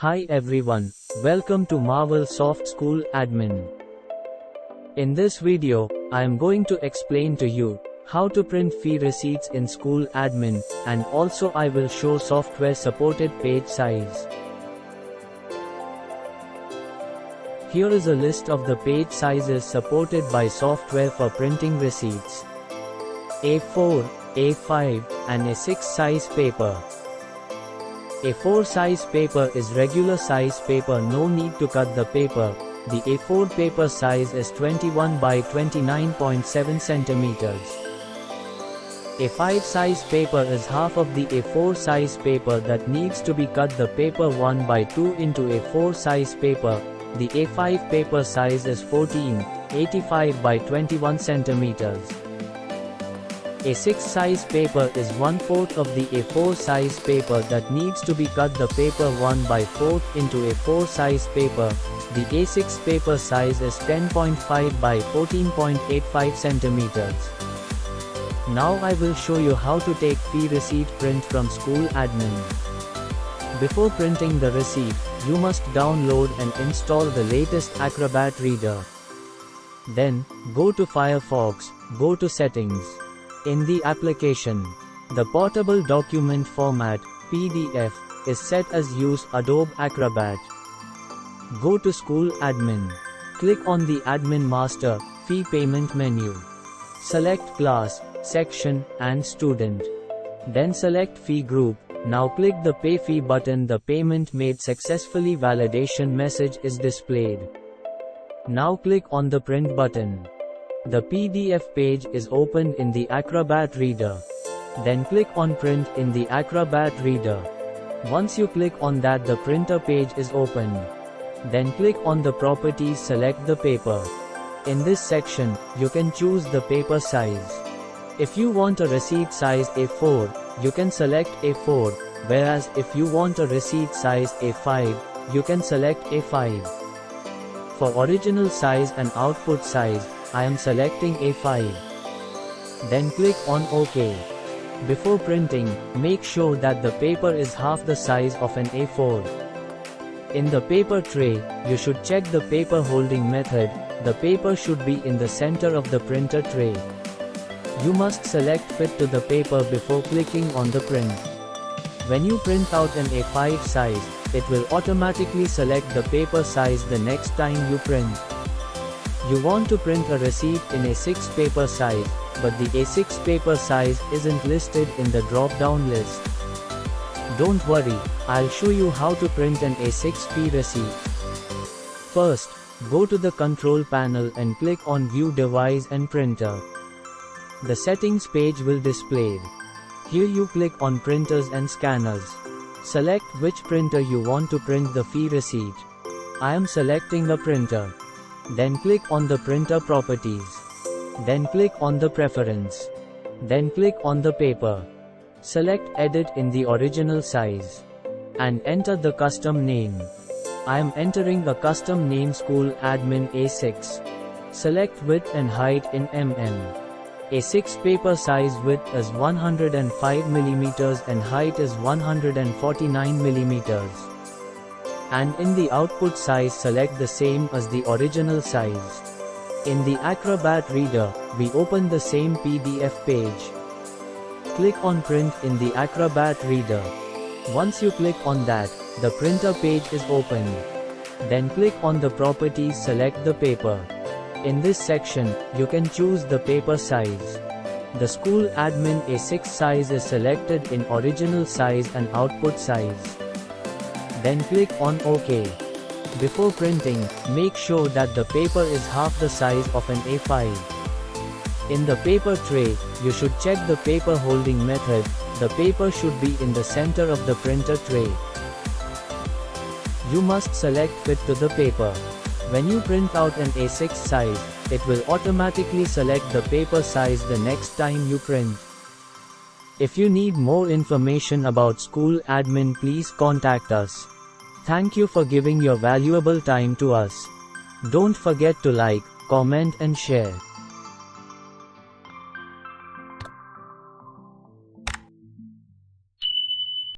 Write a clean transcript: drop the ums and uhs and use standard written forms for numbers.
Hi everyone, welcome to Marvel Soft School Admin. In this video, I am going to explain to you how to print fee receipts in School Admin, and also I will show software supported page size. Here is a list of the page sizes supported by software for printing receipts. A4, A5, and A6 size paper. A4 size paper is regular size paper, no need to cut the paper. The A4 paper size is 21 by 29.7 centimeters. A5 size paper is half of the A4 size paper that needs to be cut the paper 1 by 2 into A4 size paper. The A5 paper size is 14.85 by 21 centimeters. A6 size paper is 1/4 of the A4 size paper that needs to be cut the paper 1 by 4 into A4 size paper. The A6 paper size is 10.5 by 14.85 centimeters. Now I will show you how to take fee receipt print from School Admin. Before printing the receipt, you must download and install the latest Acrobat reader. Then, go to Firefox, go to Settings. In the application, the portable document format, PDF, is set as Use Adobe Acrobat. Go to School Admin. Click on the Admin Master, Fee Payment menu. Select Class, Section, and Student. Then select Fee Group. Now click the Pay Fee button. The payment made successfully validation message is displayed. Now click on the Print button. The PDF page is opened in the Acrobat Reader. Then click on Print in the Acrobat Reader. Once you click on that, the printer page is opened. Then click on the Properties, select the paper. In this section, you can choose the paper size. If you want a receipt size A4, you can select A4, whereas if you want a receipt size A5, you can select A5. For original size and output size, I am selecting A5. Then click on OK. Before printing, make sure that the paper is half the size of an A4. In the paper tray, you should check the paper holding method. The paper should be in the center of the printer tray. You must select Fit to the paper before clicking on the print. When you print out an A5 size, it will automatically select the paper size the next time you print. You want to print a receipt in A6 paper size, but the A6 paper size isn't listed in the drop-down list. Don't worry, I'll show you how to print an A6 fee receipt. First, go to the control panel and click on View Device and Printer. The settings page will display. Here you click on Printers and Scanners. Select which printer you want to print the fee receipt. I am selecting a printer. Then click on the printer properties. Then click on the preference. Then click on the paper. Select Edit in the original size. And enter the custom name. I am entering a custom name, School Admin A6. Select width and height in mm. A6 paper size width is 105 mm and height is 149 mm. And in the output size, select the same as the original size. In the Acrobat Reader, we open the same PDF page. Click on Print in the Acrobat Reader. Once you click on that, the printer page is opened. Then click on the Properties, select the paper. In this section, you can choose the paper size. The School Admin A6 size is selected in original size and output size. Then click on OK. Before printing, make sure that the paper is half the size of an A5. In the paper tray, you should check the paper holding method. The paper should be in the center of the printer tray. You must select Fit to the paper. When you print out an A6 size, it will automatically select the paper size the next time you print. If you need more information about School Admin, please contact us. Thank you for giving your valuable time to us. Don't forget to like, comment and share.